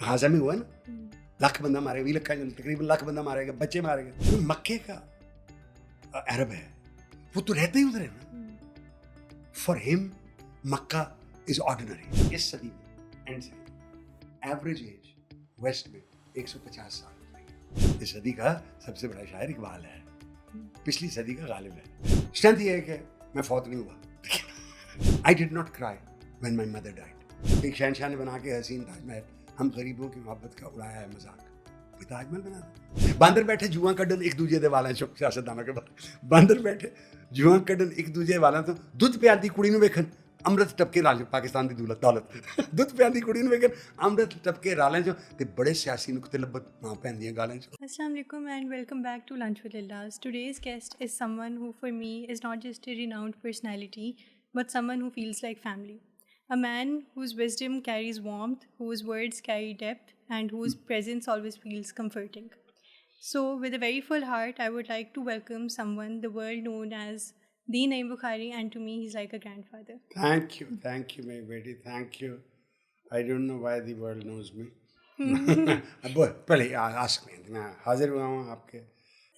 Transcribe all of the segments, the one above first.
غازہ میں ہوا نا, لاکھ بندہ مارے گا, 20 لاکھ تقریباً لاکھ بندہ مارے گا, بچے مارے گا. مکے کا عرب ہے, وہ تو رہتے ہی ادھر ہے نا. فار ہم مکہ از آرڈینری. اس صدی میں اینڈ سے ایوریج ایج ویسٹ میں 150 سال ہوتا ہے. اس صدی کا سب سے بڑا شاعر اقبال ہے, پچھلی صدی کا غالب ہے. اسٹرینتھ یہ ہے کہ میں فوت نہیں ہوا. I did not cry when my mother died. ایک شہنشاہ نے بنا کے حسین تاج محل, ہم غریبوں کی محبت کا اڑایا ہے مذاق. کوئی تاج محل بنا دیا. باندر بیٹھے جواں کڈن ایک دوجے دے والا سیاستدانوں کے بعد. باندر بیٹھے جواں کڈن ایک دوجے والا تو دودھ پیاندی کڑی نو ویکھن امرت ٹپکے رال پاکستان دی دولت دودھ پیاندی کڑی نو ویکھن امرت ٹپکے رالیں چوں تے بڑے سیاسی نقطے لبت ماں پیندیاں گالیں چوں. Assalamu alaikum and welcome back to Lunch with Lillas. Today's guest is someone who for me is not just a renowned personality but someone who feels like family. A man whose wisdom carries warmth, whose words carry depth and whose presence always feels comforting. So with a very full heart I would like to welcome someone the world known as the Naeem Bukhari, and to me he's like a grandfather. Thank you my baby, thank you. I don't know why the world knows me. پہلے ask me, میں حاضر ہوا ہوں آپ کے.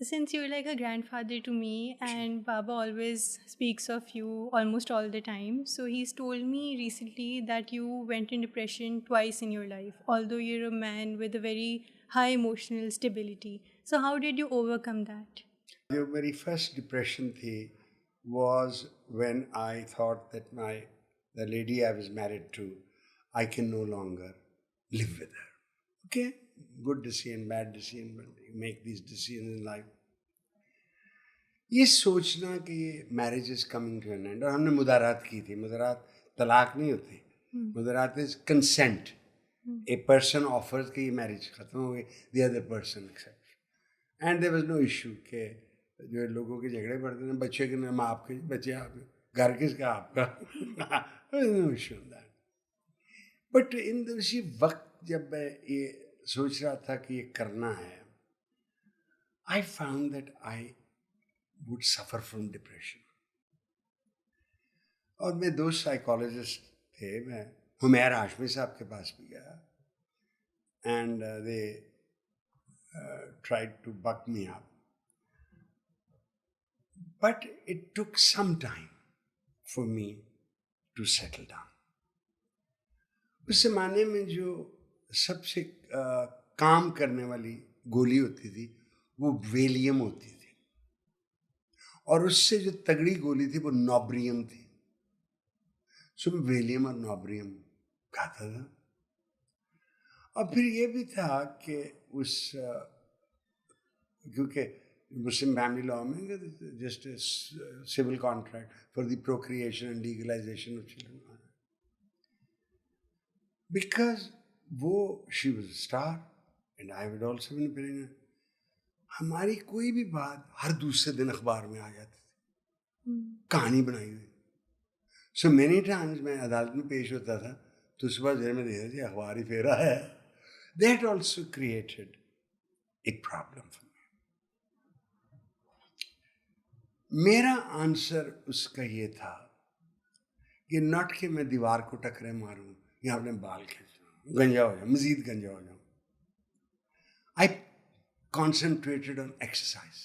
Since you're like a grandfather to me and Baba always speaks of you almost all the time, so he's told me recently that you went in depression twice in your life, although you're a man with a very high emotional stability. So how did you overcome that? جو میری first depression تھی was when I thought that the lady I was married to, I can no longer live with her. Okay, good decision, bad decision, but you make these decisions in life. یہ سوچنا کہ یہ marriage is coming to an end, اور ہم نے مدارات کی تھی. مدارات طلاق نہیں ہوتی, مدارات از کنسینٹ. اے پرسن آفرز کہ یہ میرج ختم ہو گئی, the other person accept, and there was no issue. کہ جو لوگوں کے جھگڑے پڑتے ہیں, بچے کے نام آپ کے, بچے آپ کے, گھر کس کا آپ کا, no issue on that. But in اسی وقت جب میں یہ سوچ رہا تھا کہ یہ کرنا ہے, I found that I would suffer from depression. اور میں دو سائیکالوجسٹ تھے, میں حمیر ہاشمی صاحب کے پاس بھی گیا, and they tried to buck me up. But it took some time for me to settle down. اس زمانے میں جو سب سے کام کرنے والی گولی ہوتی تھی وہ ویلیم ہوتی تھی, اور اس سے جو تگڑی گولی تھی وہ نوبریم تھی. سو میں ویلیم اور نوبریم کھاتا تھا. اور پھر یہ بھی تھا کہ اس کیونکہ مسلم فیملی لاء میں just civil contract for the procreation and legalization of children, because وہ she was a star and I would also been playing. ہماری کوئی بھی بات ہر دوسرے دن اخبار میں آ جاتی تھی, کہانی بنائی ہوئی. سو مینی ٹائمز میں عدالت میں پیش ہوتا تھا تو صبح دیر میں دیکھا جی اخبار ہی پھیرا ہے. That also created a problem for me. میرا آنسر اس کا یہ تھا کہ ناٹ کہ میں دیوار کو ٹکرے ماروں یا اپنے بال کھینچوں, گنجا ہو جاؤں, مزید گنجا ہو جاؤں. I concentrated on exercise.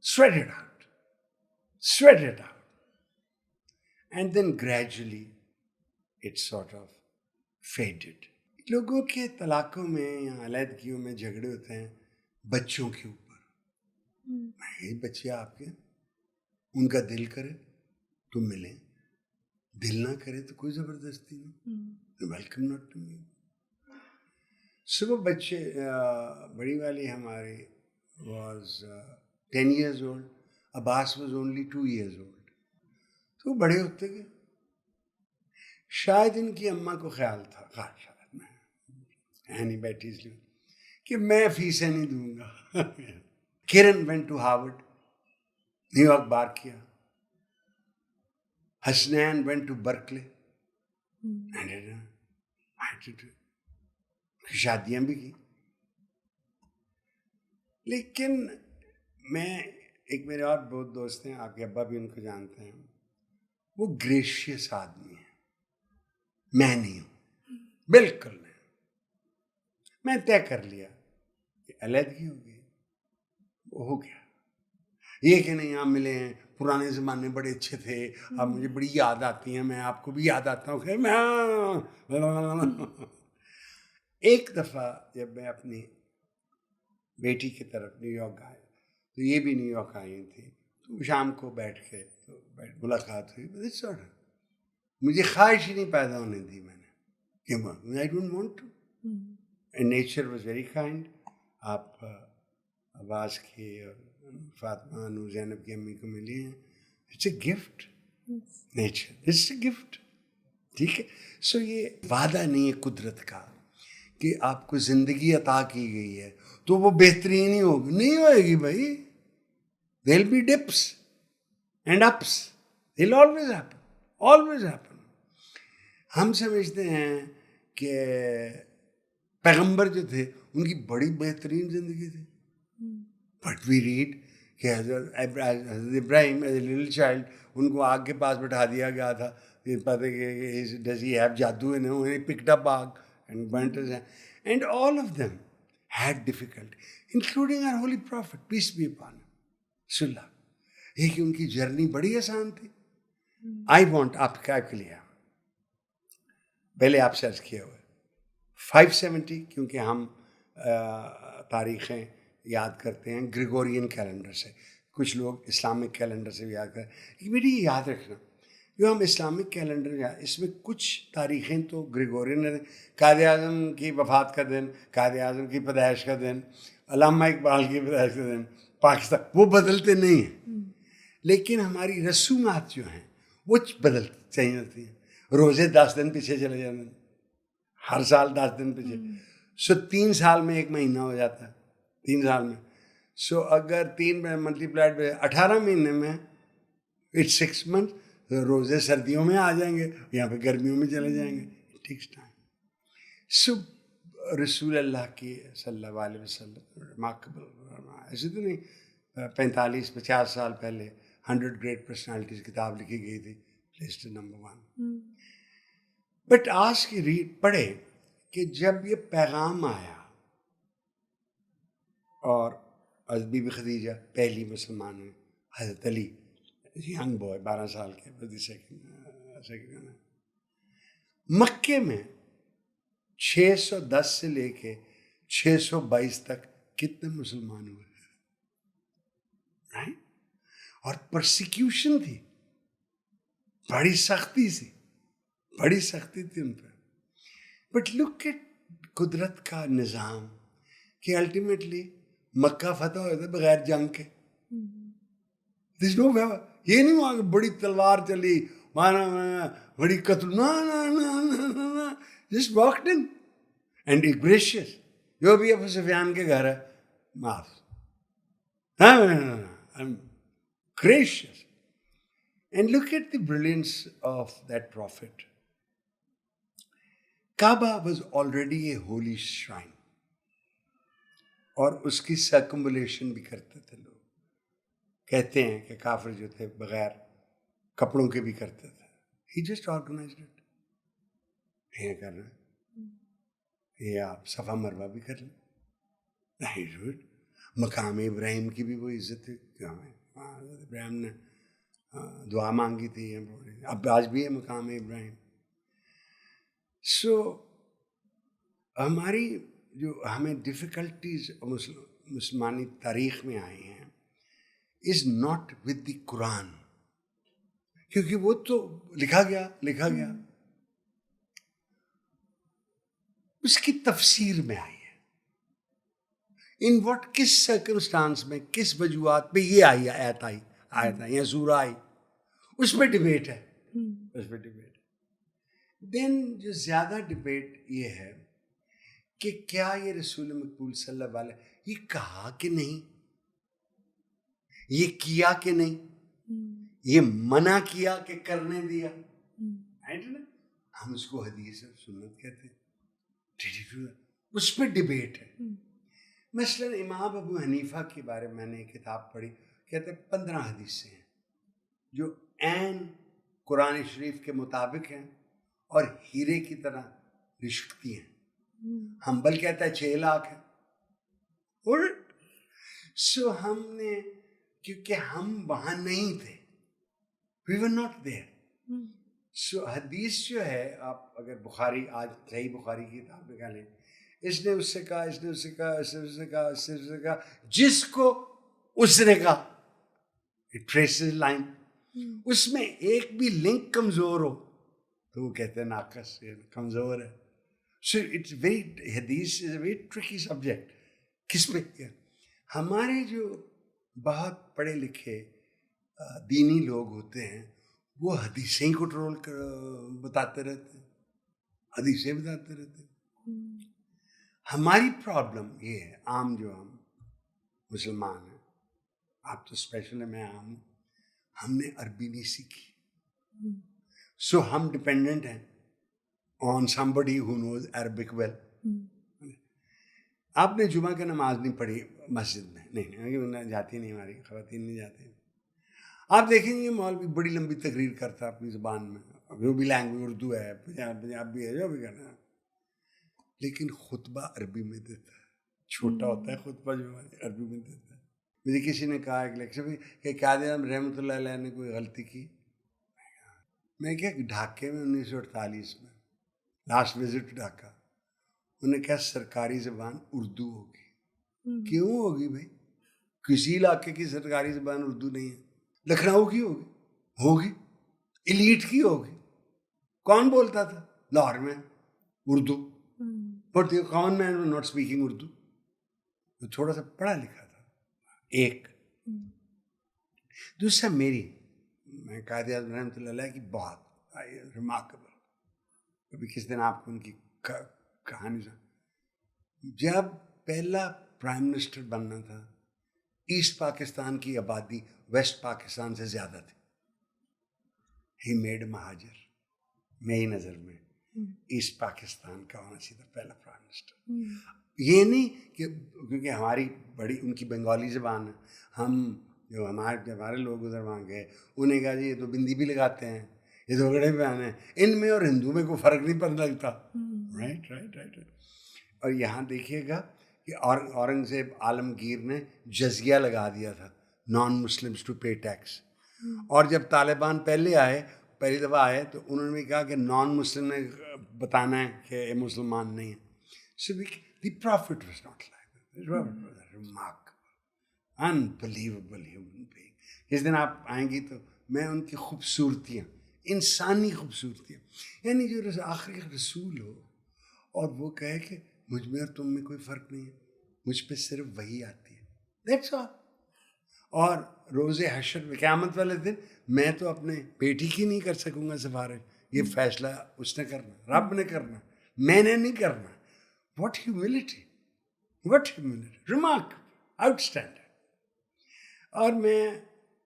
Sweat it out. And then gradually it sort of faded. لوگوں کے طلاقوں میں یا علیحدگیوں میں جھگڑے ہوتے ہیں بچوں کے اوپر. یہ بچے آپ کے, ان کا دل کرے تو ملیں, دل نہ کرے تو کوئی زبردستی نہیں. Welcome not to me. صبح بچے, بڑی والی ہماری was 10 years old, Abbas was only 2 years old. تو بڑے ہوتے گئے. شاید ان کی اماں کو خیال تھا, شاید میں نہیں بیٹھی اس لیے کہ میں فیسیں نہیں دوں گا. کرن went to Harvard, New York bar کیا. Hasnain went to Berkeley and شادیاں بھی کی. لیکن میں ایک میرے اور بہت دوست ہیں, آپ کے ابا بھی ان کو جانتے ہیں, وہ گریشیس آدمی ہیں, میں نہیں ہوں, بالکل نہیں. میں طے کر لیا کہ علیحدگی ہوگی، وہ ہو گیا. یہ کہ نہیں آپ ملے ہیں، پرانے زمانے بڑے اچھے تھے، اب مجھے بڑی یاد آتی ہیں، میں آپ کو بھی یاد آتا ہوں. ایک دفعہ جب میں اپنی بیٹی کی طرف نیو یارک آیا تو یہ بھی نیو یارک آئی تھی، تو شام کو بیٹھ کے تو ملاقات ہوئی. مجھے خواہش ہی نہیں پیدا ہونے دی میں نے کہ I don't want to. And nature was very kind. آپ عباس کی اور فاطمہ نور زینب کی امی کو ملی ہیں. It's a gift, nature it's a gift. ٹھیک ہے. سو یہ وعدہ نہیں ہے قدرت کا کہ آپ کو زندگی عطا کی گئی ہے تو وہ بہترین ہی ہوگی، نہیں ہوئے گی بھائی. There'll be dips and ups. They'll always happen. Always happen. ہم سمجھتے ہیں کہ پیغمبر جو تھے ان کی بڑی بہترین زندگی تھی. بٹ وی ریڈ کہ حضرت Ibrahim as a little child ان کو آگ کے پاس بٹھا دیا گیا تھا. پتہ کہ ڈز ہی ہیو جادو ان ہم، he picked up آگ and burnt his hand. And all of them had difficulty, including our holy prophet, peace be upon him. صلی. یہ کہ ان کی جرنی بڑی آسان تھی. آئی وانٹ آپ کیا کے لیے پہلے آپ سرچ کیے ہوئے 570، کیونکہ ہم تاریخیں یاد کرتے ہیں گریگورین کیلنڈر سے، کچھ لوگ اسلامک کیلنڈر سے بھی یاد کرتے ہیں. بیٹی یہ یاد رکھنا جو ہم اسلامک کیلنڈر اس میں کچھ تاریخیں تو گریگورین ہیں. قائد اعظم کی وفات کا دن، قائد اعظم کی پیدائش کا دن، علامہ اقبال کی پیدائش کا دن، پاکستان، وہ بدلتے نہیں ہیں. لیکن ہماری رسومات جو ہیں وہ بدلتی چاہیے ہوتی ہیں. روزے 10 دن پیچھے چلے جاتے ہیں، ہر سال 10 دن پیچھے. سو 3 سال میں 1 مہینہ ہو جاتا ہے، 3 سال میں. سو اگر 3 ملٹی پلائڈ 18 مہینے میں اٹس 6 منتھ. روزے سردیوں میں آ جائیں گے، یہاں پہ گرمیوں میں چلے جائیں گے. ٹھیک ٹائم. سو رسول اللہ کی صلی اللہ علیہ وسلم ریمارکیبل. ایسے تو نہیں 45-50 سال پہلے 100 گریٹ پرسنالٹیز کتاب لکھی گئی تھی، لسٹ نمبر 1. بٹ آج کی ریڈ پڑھے کہ جب یہ پیغام آیا اور حضرت بی بی خدیجہ پہلی مسلمان ہوئی، حضرت علی ینگ بوائے 12 سال کے سیکنڈ مکے میں 610 سے لے کے 622 تک کتنے مسلمان ہوئے، اور پرسیکیوشن تھی، بڑی سختی تھی ان پہ. بٹ لک ایٹ قدرت کا نظام کہ الٹیمیٹلی مکہ فتح ہوئے تھے بغیر جنگ کے. یہ نہیں وہاں بڑی تلوار چلی، بڑی قتل، just walked in and gracious. جو بھی ابو سفیان کے گھر ہے معاف، gracious. And look at the brilliance of that prophet. Kaaba was already a holy shrine. اور اس کی سرکمولیشن بھی کرتے تھے لوگ. کہتے ہیں کہ کافر جو تھے بغیر کپڑوں کے بھی کرتے تھے. He just organized it. یہ کر رہے ہیں، یہ آپ صفا مروہ بھی کر لیں. مقام ابراہیم کی بھی وہ عزت ہے. ابراہیم نے دعا مانگی تھی، اب آج بھی ہے مقام ابراہیم. سو ہماری جو ہمیں ڈفیکلٹیز مسلمانی تاریخ میں آئی ہیں از ناٹ ود دی قرآن، کیونکہ وہ تو لکھا گیا اس کی تفسیر میں آئی ہے. ان واٹ کس سرکمسٹانس میں، کس وجوہات پہ یہ آئی آیت آئی یا سورہ آئی، اس پہ ڈبیٹ ہے. دین جو زیادہ ڈبیٹ یہ ہے کہ کیا یہ رسول مقبول صلی اللہ علیہ وسلم یہ کہا کہ نہیں، یہ کیا کہ نہیں، یہ منع کیا کہ کرنے دیا. ہم اس کو حدیث اور سنت کہتے ہیں. اس پہ ڈبیٹ ہے. مثلا امام ابو حنیفہ کے بارے میں نے ایک کتاب پڑھی، کہتے ہیں 15 حدیثیں ہیں جو عین قرآن شریف کے مطابق ہیں اور ہیرے کی طرح لشکتی ہیں. ہمبل کہتا ہے 6 لاکھ ہے. سو ہم نے, کیونکہ ہم وہاں نہیں تھے, وی ور ناٹ دیئر. سو حدیث جو ہے, آپ اگر بخاری, آج صحیح بخاری کی کتاب نکالیں, اس نے اس سے کہا, اس نے اس سے کہا, اس نے اس سے کہا, اس نے اس سے کہا, جس کو اس نے کہا, ٹریسز لائن, اس میں ایک بھی لنک کمزور ہو تو وہ کہتے ہیں ناقص, کمزور ہے. سو اٹس ویری, حدیث از اے ویری ٹرکی سبجیکٹ. کس میں ہمارے جو بہت پڑھے لکھے دینی لوگ ہوتے ہیں وہ حدیثیں ہی کنٹرول بتاتے رہتے ہیں, حدیثیں بتاتے رہتے ہیں. ہماری پرابلم یہ ہے, عام جو ہم مسلمان ہیں, آپ تو اسپیشل ہے, میں عام ہوں, ہم نے عربی نہیں سیکھی. سو ہم ڈپینڈنٹ ہیں آن somebody who knows Arabic well. آپ نے جمعہ کی نماز نہیں پڑھی مسجد میں, نہیں جاتی نہیں, ہماری خواتین نہیں جاتی. آپ دیکھیں گے مولوی بڑی لمبی تقریر کرتا ہے اپنی زبان میں, جو بھی لینگویج, اردو ہے, پنجابی ہے, جو بھی کرنا ہے, لیکن خطبہ عربی میں دیتا ہے. چھوٹا ہوتا ہے خطبہ جو عربی میں دیتا ہے. مجھے کسی نے کہا ایک لیکچر میں کہ قائد اعظم رحمۃ اللہ علیہ نے کوئی غلطی کی. میں کیا, ڈھاکے میں 1948 میں لاسٹ وزٹ ڈھاکہ, انہوں نے کہا سرکاری زبان اردو ہوگی. کیوں ہوگی بھائی؟ کسی علاقے کی سرکاری زبان اردو نہیں ہے. لکھنؤ کی ہوگی, ہوگی ایلیٹ کی ہوگی. کون بولتا تھا لاہور میں Urdu? But common mean not speaking Urdu. تو تھوڑا سا پڑھا لکھا تھا. ایک دوسرا, میں قائد اعظم رحمۃ اللہ علیہ کی بہت ریمارکیبل, کبھی کس دن آپ کو ان کی کہانی سن. جب پہلا پرائم منسٹر بننا تھا, ایسٹ پاکستان کی آبادی ویسٹ پاکستان سے زیادہ تھی. ہی میڈ مہاجر. میری نظر میں ایسٹ پاکستان کا ہونا چاہیے پہلا پرائم منسٹر. یہ نہیں کہ کیونکہ ہماری بڑی ان کی بنگالی زبان ہے, ہم جو ہمارے لوگ ادھر وہاں گئے, انہیں کہا جی یہ تو بندی بھی لگاتے ہیں, یہ تو گڑے پہنے ہیں, ان میں اور ہندو میں کوئی فرق نہیں پڑنے لگتا. Right right right. اور یہاں دیکھیے گا کہ اورنگزیب عالمگیر نے جزیہ لگا دیا تھا non Muslims to pay tax. اور جب طالبان پہلی دفعہ آئے تو انہوں نے کہا کہ نان مسلم نے بتانا ہے کہ یہ مسلمان نہیں ہے. So the prophet was not like that. The prophet was a remarkable, unbelievable human being. جس دن آپ آئیں گی تو میں ان کی خوبصورتیاں, انسانی خوبصورتیاں, یعنی جو آخری رسول ہو اور وہ کہے کہ مجھ میں اور تم میں کوئی فرق نہیں ہے, مجھ پہ صرف وہی آتی ہے. That's all. اور روز حشر قیامت والے دن میں تو اپنے بیٹی کی نہیں کر سکوں گا سفارش, یہ فیصلہ اس نے کرنا, رب نے کرنا, میں نے نہیں کرنا. What humility, what humility, remarkable, outstanding. اور میں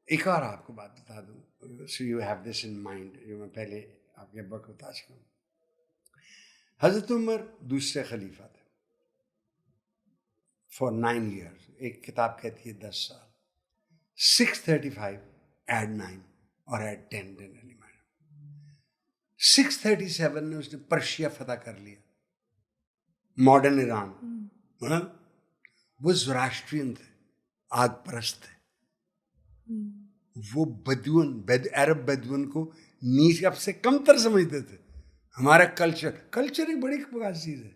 ایک اور آپ کو بات بتا دوں, so you have this in mind, جو میں پہلے آپ کے ابا کو بتا چکا ہوں. حضرت عمر دوسرے خلیفہ تھے for 9 years. ایک کتاب کہتی ہے 10 سال. 635 add 9 اور add 10 generally matter. 637 نے اس نے پرشیا فتح کر لیا, ماڈرن ایران. وہ زوراسٹرین تھے, آگ پرست تھے. وہ عرب بدون کو نیچ اب سے کم تر سمجھتے تھے. ہمارا کلچر ایک بڑی خاص چیز ہے.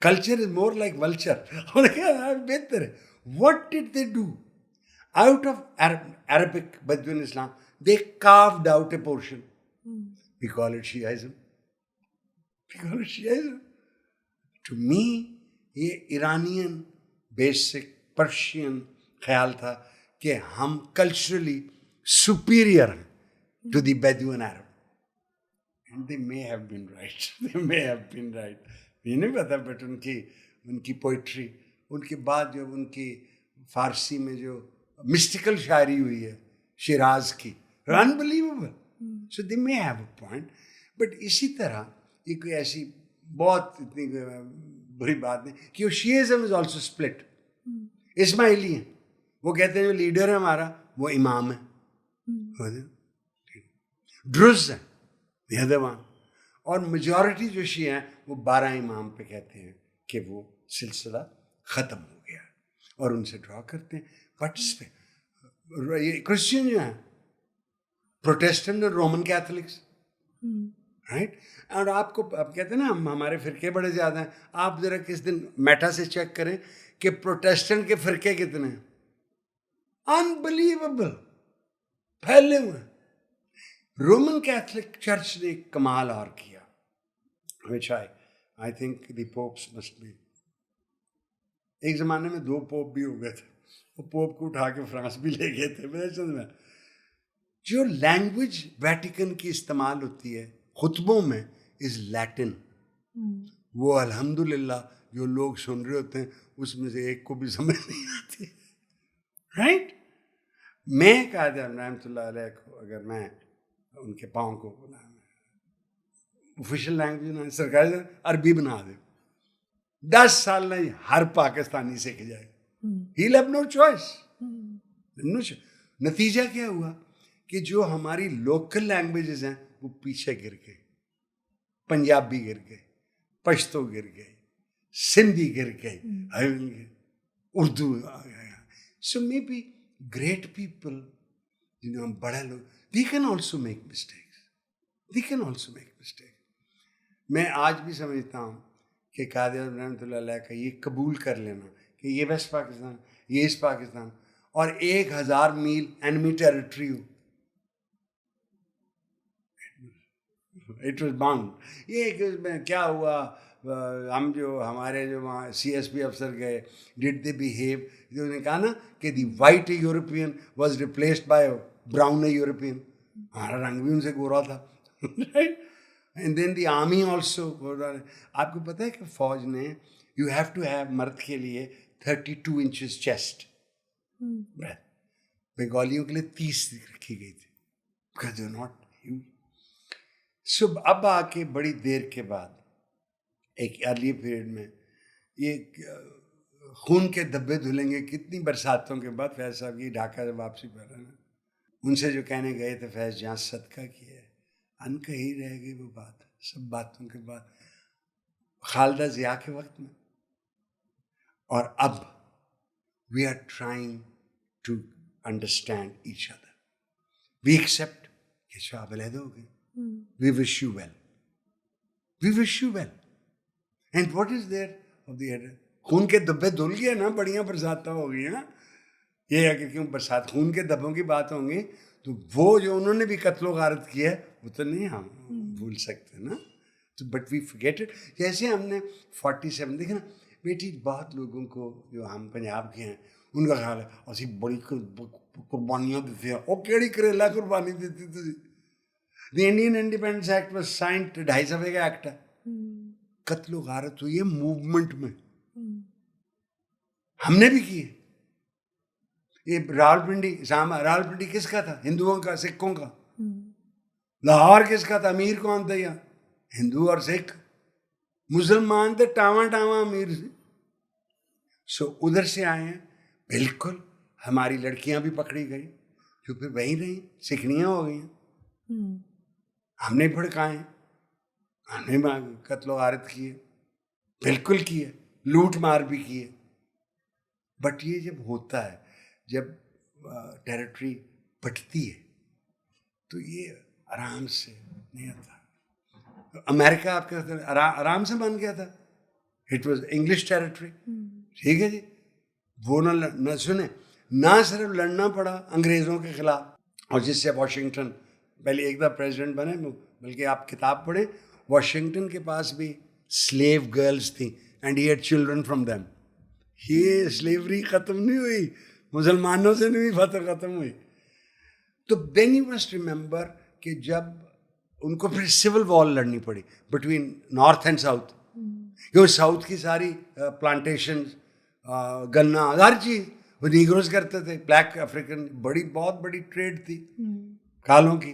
Culture is more like vulture. بہتر ہے. What did they do out of Arabic Bedouin Islam? They carved out a portion. We call it Shiaism. To me, یہ ایرانین بیسک پرشین خیال تھا کہ ہم کلچرلی سپیریئر ہیں to the Bedouin Arab. And they may have been right. یہ نہیں پتا, but in کی پوئٹری, ان کے بعد جو ان کی فارسی میں جو مسٹیکل شاعری ہوئی ہے شیراز کی, unbelievable. So they may have a point. But اسی طرح یہ کوئی ایسی بہت اتنی بری بات نہیں کہ شیعزم از آلسو اسپلٹ. اسماعیلی ہیں, وہ کہتے ہیں جو لیڈر ہے ہمارا وہ امام ہے. ڈرز ہے the other one. اور میجورٹی جو شیعہ ہیں وہ 12 امام پہ کہتے ہیں کہ وہ سلسلہ ختم ہو گیا اور ان سے ڈرا کرتے ہیں. بٹ اس پہ یہ کرسچن جو ہیں پروٹیسٹنٹ اور رومن کیتھولکس رائٹ. اور آپ کو آپ کہتے ہیں نا ہمارے فرقے بڑے زیادہ ہیں. آپ ذرا کس دن میٹا سے چیک کریں کہ پروٹیسٹنٹ کے فرقے کتنے ہیں. انبلیویبل پھیلے ہوئے ہیں. رومن کیتھولک چرچ نے ایک کمال اور کیا which I think the popes must be. ایک زمانے میں 2 پوپ بھی ہو گئے تھے. وہ پوپ کو اٹھا کے فرانس بھی لے گئے تھے. میں جو لینگویج ویٹیکن کی استعمال ہوتی ہے خطبوں میں از لیٹن. وہ الحمدللہ جو لوگ سن رہے ہوتے ہیں اس میں سے ایک کو بھی سمجھ نہیں آتی رائٹ. میں قائد رحمۃ اللہ علیہ کو اگر میں ان کے پاؤں کو آفیشیل لینگویج سرکاری عربی بنا دے 10 سال نہیں ہر پاکستانی سیکھ جائے. He'll have no choice. نتیجہ کیا ہوا کہ جو ہماری لوکل لینگویجز ہیں وہ پیچھے گر گئے. پنجابی گر گئے, پشتو گر گئے, سندھی گر گئے, اردو آ گیا. سو مے بی گریٹ پیپل جنہوں بڑے لوگ they can also make mistakes. They can also make mistakes. میں آج بھی سمجھتا ہوں کہ قائد اعظم رحمۃ اللہ علیہ کا یہ قبول کر لینا کہ یہ ویسٹ پاکستان, یہ ایسٹ پاکستان اور 1000 میل انیمی ٹیریٹری ہو, اٹ واز باؤنڈ. یہ کیا ہوا, ہم جو ہمارے جو وہاں سی ایس پی افسر گئے ڈڈ دے بیہیو, انہوں نے کہا نا کہ the white European was replaced by brown European. ہمارا رنگ بھی ان سے گورا تھا and then the army also. آپ کو پتہ ہے کہ فوج نے یو ہیو ٹو ہیو مرد کے لیے 32 inches چیسٹ, بنگالیوں کے لیے 30 رکھی گئی تھی because they are not huge. سو اب آ کے بڑی دیر کے بعد ایک ارلی پیریڈ میں یہ خون کے دھبے دھلیں گے کتنی برساتوں کے بعد. فیض صاحب کی ڈھاکہ سے واپسی پر ہے نا, ان سے جو کہنے گئے تھے فیض جہاں صدقہ کیا ہے ان کہی رہ گئی وہ بات سب باتوں کے بعد خالدہ ضیاء کے وقت میں. اور اب we are trying to understand each other. We accept کہ آپ علیحدہ ہو گئے. We wish you well, we wish you well. And what is there of the other. خون کے دھبے دھل گئے نا, بڑیاں برساتیں ہو گئی ہیں. یہ ہے کہ کیوں برسات خون کے دھبوں کی بات ہوں گی تو وہ جو انہوں نے بھی قتل و غارت کیا ہے وہ تو نہیں ہم بھول سکتے نا. تو بٹ وی فرگیٹ اٹ. جیسے ہم نے 47 دیکھا نا بیٹی, بہت لوگوں کو جو ہم پنجاب کے ہیں ان کا خیال ہے اسی بڑی قربانیاں دیتے ہیں. وہ کیڑی کریلا قربانی دیتی تھی. The Indian independence act was signed 2.5 صفحے کا ایکٹ ہے. قتل و غارت ہوئی ہے موومنٹ میں, ہم نے بھی کی ہے. یہ راولپنڈی راولپنڈی کس کا تھا؟ ہندوؤں کا, سکھوں کا. لاہور کس کا تھا؟ امیر کون تھا یہاں؟ ہندو اور سکھ. مسلمان تھے ٹاواں ٹاواں امیر سے. سو ادھر سے آئے ہیں. بالکل ہماری لڑکیاں بھی پکڑی گئی جو پھر وہیں رہیں, سکھنیاں ہو گئی ہیں. ہم نے بھڑکائے, ہم نے قتل و غارت کیے, بالکل کیے, لوٹ مار بھی کیے. بٹ یہ جب ہوتا ہے, جب ٹیریٹری بٹتی ہے تو یہ آرام سے نہیں ہوتا. امریکہ آپ کا آرام سے بن گیا تھا. It was English territory. ٹھیک ہے جی, وہ نہ سنیں, نہ صرف لڑنا پڑا انگریزوں کے خلاف, اور جس سے واشنگٹن پہلے ایک دفعہ پریزیڈنٹ بنے, بلکہ آپ کتاب پڑھیں, واشنگٹن کے پاس بھی سلیو گرلز تھیں and he had children from them. یہ سلیوری ختم نہیں ہوئی, مسلمانوں سے نہیں فتح ختم ہوئی. تو دین یو مسٹ ریممبر کہ جب ان کو پھر سول وار لڑنی پڑی بٹوین نارتھ اینڈ ساؤتھ, کیونکہ ساؤتھ کی ساری پلانٹیشنز, گنا, ہر چیز وہ نیگروز کرتے تھے. بلیک افریقن بڑی بہت بڑی ٹریڈ تھی کالوں کی.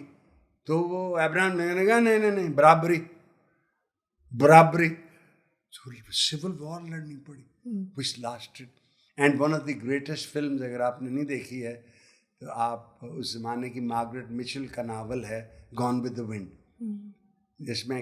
تو وہ ابراہم نے کہا نہیں برابری برابری. سول وار لڑنی پڑی which lasted. And one of the greatest films اگر آپ نے نہیں دیکھی ہے تو آپ اس زمانے کی مارگریٹ مچل کا ناول ہے گون ود دا ونڈ, جس میں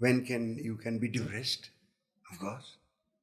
when you can be depressed, of course,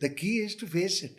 The key is to face it.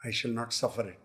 I shall not suffer it.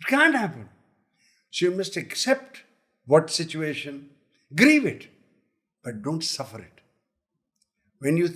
It can't happen. So you must accept what situation, grieve it, but don't suffer it. When you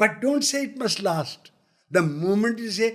but don't say it must last. The moment you say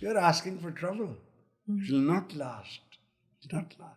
you are asking for trouble. It will not last. It will not last.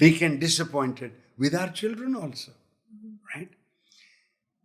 We can disappointed with our children also, right?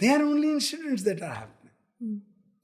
They are only incidents that are happening.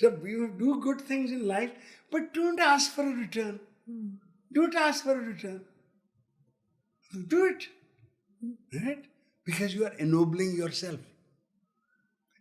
So you do good things in life, but don't ask for a return. Don't ask for a return. Do it, right? Because you are ennobling yourself.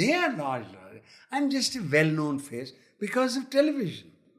They are large lawyers. I'm just a well-known face because of television.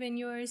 when your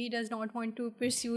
he does not want to pursue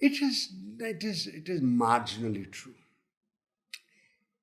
It is marginally true.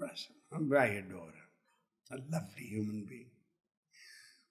I adore him, a lovely human being.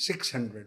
600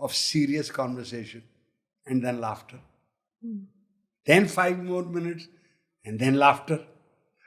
of serious conversation and then laughter. Then 5 more minutes and then laughter.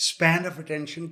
span of attention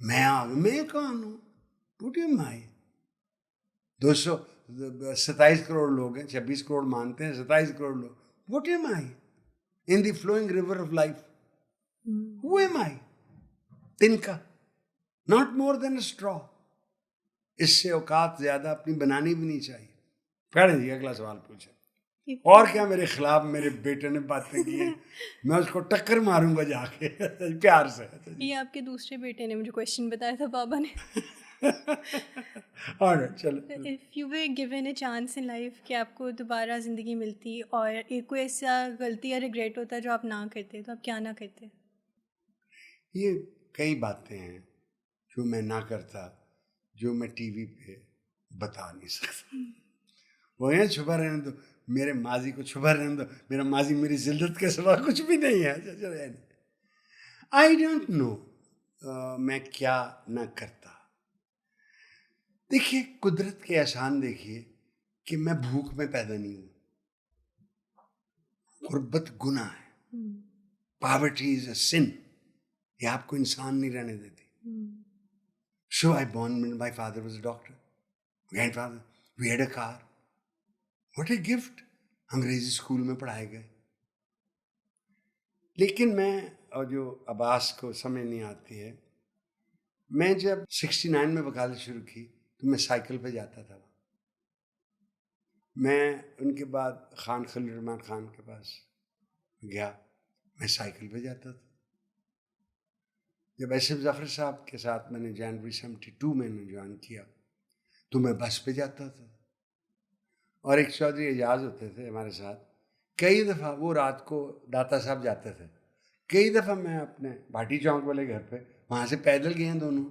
میں کون ہوں؟ What am I? 227 crore لوگ ہیں, 26 کروڑ مانتے ہیں, 27 کروڑ لوگ. What am I in the flowing river of life? Who am I? تنکا, not more than a straw. اس سے اوقات زیادہ اپنی بنانی بھی نہیں چاہیے. پڑھیں جی اگلا سوال پوچھیں. اور کیا میرے خلاف میرے بیٹے نے باتیں کی ہیں, میں اس کو ٹکر ماروں گا جا کے پیار سے. یہ آپ کے دوسرے بیٹے نے مجھے کویشچن بتایا تھا بابا نے. اور چلو, If you were given a chance in life کہ آپ کو دوبارہ زندگی ملتی اور ایک کوئی ایسا غلطی یا ریگریٹ ہوتا جو آپ نہ کرتے, تو آپ کیا نہ کرتے؟ یہ کئی باتیں ہیں جو میں نہ کرتا, جو میں ٹی وی پہ بتا نہیں سکتا. وہ ہیں چھپا رہنے دو, میرے ماضی کو چھپا رہنے دو, میرا ماضی میری ذلت کے سوا کچھ بھی نہیں ہے. آئی ڈونٹ نو میں کیا نہ کرتا. دیکھیے قدرت کے احسان دیکھیے کہ میں بھوک میں پیدا نہیں ہوں. غربت گناہ ہے, پاورٹی از اے سن, یہ آپ کو انسان نہیں رہنے دیتی. So I born, my father was a doctor, grandfather, we had a car. What a gift. انگریزی اسکول میں پڑھائے گئے. لیکن میں, اور جو عباس کو سمجھ نہیں آتی ہے, میں جب 69 میں وکالت شروع کی تو میں سائیکل پہ جاتا تھا. میں ان کے بعد خان خلیل الرحمن خان کے پاس گیا, میں سائیکل پہ جاتا تھا. جب ایس ایم ظفر صاحب کے ساتھ میں نے جنوری 72 میں نے جوائن کیا تو میں بس پہ جاتا تھا. اور ایک چودھری اعجاز ہوتے تھے ہمارے ساتھ, کئی دفعہ وہ رات کو داتا صاحب جاتے تھے, کئی دفعہ میں اپنے بھاٹی چوک والے گھر پہ وہاں سے پیدل گئے ہیں دونوں.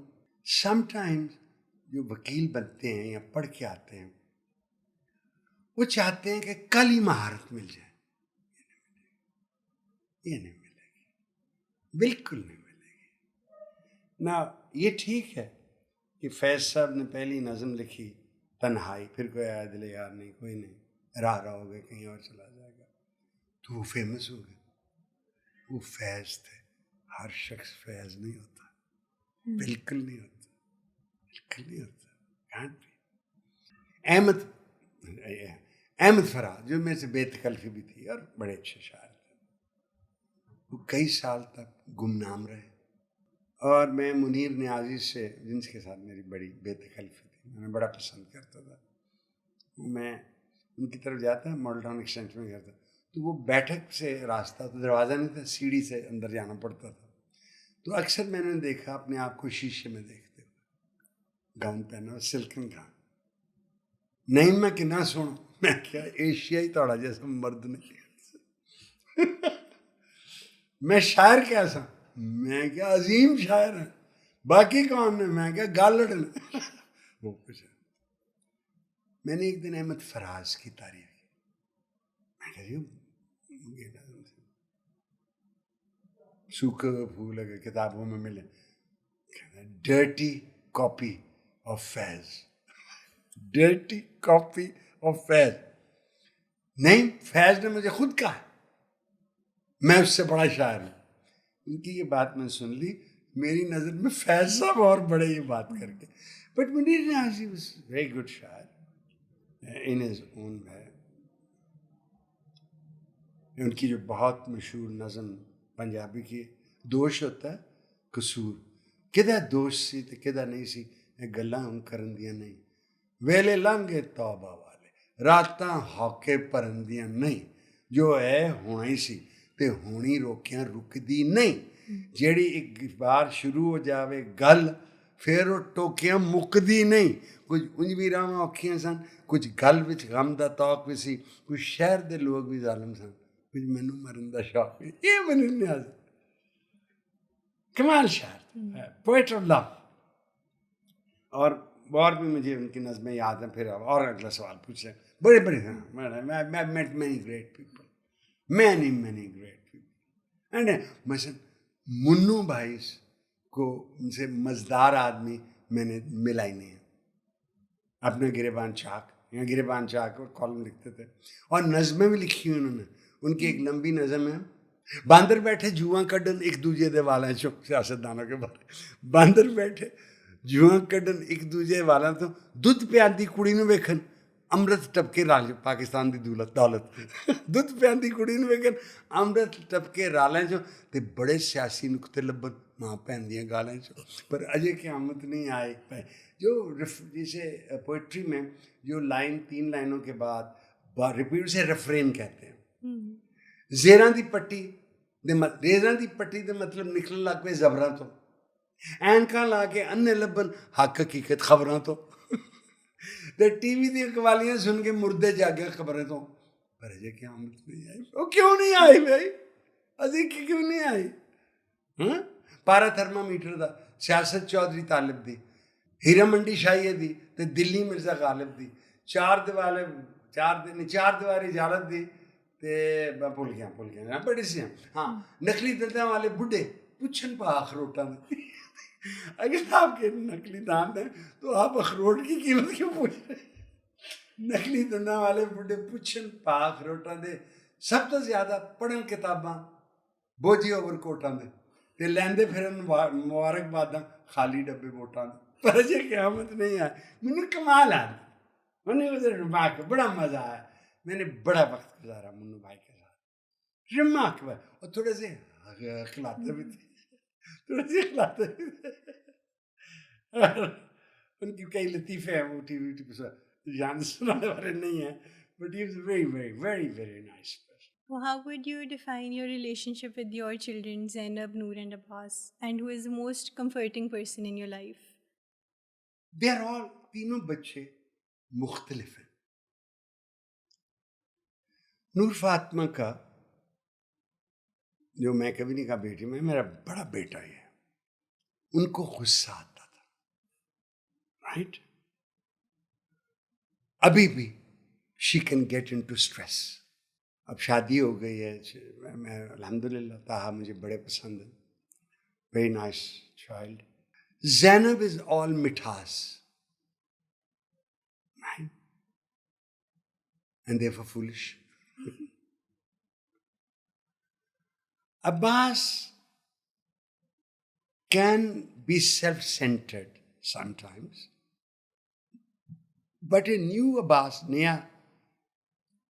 سم ٹائمز جو وکیل بنتے ہیں یا پڑھ کے آتے ہیں وہ چاہتے ہیں کہ کل ہی مہارت مل جائے. یہ نہیں ملے گی, بالکل نہیں ملے گی. نہ یہ ٹھیک ہے کہ فیض صاحب نے پہلی نظم لکھی تنہائی, پھر کوئی آیا دل یار نہیں, کوئی نہیں, راہ ہو گئے کہیں اور چلا جائے گا, تو وہ فیمس ہو گئے. وہ فیض تھے. ہر شخص فیض نہیں ہوتا, بالکل نہیں ہوتا, بالکل نہیں ہوتا. احمد فراد جو میرے سے بے تکلفی بھی تھی اور بڑے اچھے شاعر تھے, وہ کئی سال تک گمنام رہے. اور میں منیر نیازی سے, جن کے ساتھ میری بڑی بے تکلفی تھی, میں بڑا پسند کرتا تھا. میں ان کی طرف جاتا, ماڈل ٹاؤن ایکسٹینشن میں گیا, تو وہ بیٹھک سے راستہ, تو دروازہ نہیں تھا, سیڑھی سے اندر جانا پڑتا تھا. تو اکثر میں نے دیکھا اپنے آپ کو شیشے میں دیکھتے ہوئے, گاؤن پہنا ہوا, سلکن گاؤن. نہیں میں کہ نہ سنو, میں کیا ایشیائی توڑا جیسا مرد نہیں. میں شاعر کیسا, میں کیا عظیم شاعر ہیں, باقی کون ہے, میں کیا گالڑ ہیں. وہ کچھ ہے. میں نے ایک دن احمد فراز کی تعریف کی, میں کہا جی سوکھے ہوئے پھول اگر کتابوں میں ملے, dirty copy of Faiz, dirty copy of Faiz. نہیں, فیض نے مجھے خود کہا میں اس سے بڑا شاعر ہوں. ان کی یہ بات میں سن لی, میری نظر میں فیض صاحب اور بڑے یہ بات کر کے. But Munir Niazi was very good شاعر ان ہز اون وے. ان کی جو بہت مشہور نظم پنجابی کی, دوش ہوتا ہے قصور, کدھر دوش سی تو کدھر نہیں سی, گلاں ہوں کرن دیاں نہیں, ویلے لنگے توبہ والے, راتاں ہاکے پرندیاں نہیں, جو ہے ہونا ہی سی تے ہونی روکیاں رکدی نہیں. جیڑی ایک بار شروع ہو جاوے گل پھر وہ ٹوکیاں مکدی نہیں. کچھ انج بھی راواں اوکھیاں سن, کچھ گل وچ غم دا توق بھی سی, کچھ شہر دے لوگ بھی ظالم سن, کچھ مینوں مرن دا شوق بھی. یہ منیر نیازی کمال شاعر, پوئٹ آف لو. اور بھی مجھے ان کی نظمیں یاد ہیں. پھر اور اگلا سوال پوچھیں. بڑے بڑے ہیں, میں met many great people, many great people. And مثلا منو بھائی کو ان سے مزدار آدمی میں نے ملا ہی نہیں ہے. اپنے گریبان چاک, یا گریبان چاک اور کالم لکھتے تھے, اور نظمیں بھی لکھی ہوئی انہوں نے. ان کی ایک لمبی نظم ہے ਬਾਂਦਰ ਬੈਠੇ ਜੂਆਂ ਕੱਢਣ ਇੱਕ ਦੂਜੇ ਦੇ ਵਾਲਾਂ ਚੋਂ, ਸਿਆਸਤਦਾਨਾਂ ਕੇ ਬਾਰੇ, ਬਾਂਦਰ ਬੈਠੇ ਜੂਆਂ ਕੱਢਣ ਇੱਕ ਦੂਜੇ ਦੇ ਵਾਲਾਂ ਤੋਂ, ਦੁੱਧ ਪਿਆਂਦੀ ਕੁੜੀ ਨੂੰ ਵੇਖਣ ਅੰਮ੍ਰਿਤ ਟਪਕੇ ਰਾਜ ਪਾਕਿਸਤਾਨ ਦੀ ਦੌਲਤ ਦੁੱਧ ਪਿਆਂਦੀ ਕੁੜੀ ਨੂੰ ਵੇਖਣ ਅੰਮ੍ਰਿਤ ਟਪਕੇ ਰਾਲਾਂ ਚੋਂ, ਤੇ ਬੜੇ ਸਿਆਸੀ ਨੁਕਤੇ ਲੱਭਣ ਮਾਂ ਭੈਣ ਦੀਆਂ ਗਾਲਾਂ ਚੋਂ, پر اجے قیامت نہیں آئے. جو جیسے پوئٹری میں جو لائن 3 لائنوں کے بعد ریپیٹ سے ریفرین کہتے ہیں. زیراں دی پٹی ریزاں دی پٹی دے مطلب نکلن لگ پے زبراں تو، اینکاں لا کے انے لبن حق حقیقت خبراں تو، تے ٹی وی دی قوالیاں سن کے مردے جاگے خبریں تو. پر اجے قیامت نہیں آئی. وہ کیوں نہیں آئی بھائی؟ اجے کیوں نہیں آئی؟ ہاں پارا تھرمامیٹر دا سیاست چودھری طالب دی، ہیرا منڈی شاہیے دی تے دلی مرزا غالب دی، چار دیواری اجالت دی تے بھول گیا بڑے سے ہیں. ہاں نقلی دنداں والے بڈھے پوچھن پا اخروٹاں دے. اگر آپ کے نقلی دانت ہیں تو آپ اخروٹ کی قیمت کیوں پوچھ رہے ہیں؟ نقلی دنداں والے بڈھے پوچھن پا اخروٹاں دے. سب تو زیادہ پڑھن کتاباں بوجھی اوور کوٹاں دے تے لیندے پھرن مبارکباداں خالی ڈبے ووٹاں دے. پر جے قیامت نہیں آئی. مجھے کمال آ رہا، بڑا مزہ آیا. میں نے بڑا وقت گزارا منو بھائی کے ساتھ، ریمارکیبل. اور تھوڑے سے کھلاتے بھی تھے، تھوڑے سے کھلاتے بھی تھے. ان کی کئی لطیفے ہیں وہ ٹی وی جان سنانے والے نہیں ہیں، but he is very very very very nice. Well, how would you define your relationship with your children, Zainab, Noor and Abbas? And who is the most comforting person in your life? They are all, تینوں بچے مختلف ہیں. نور فاطمہ کا جو میں کبھی نہیں کہا بیٹی میں، میرا بڑا بیٹا ہی ہے. ان کو غصہ آتا تھا، رائٹ. ابھی بھی she can get into stress. اب شادی ہو گئی ہے، میں الحمدللہ تاہا مجھے بڑے پسند ہیں. Very nice child. Zainab is all مٹھاس، and therefore foolish. Abbas can be self-centered sometimes, but a new Abbas, Nia,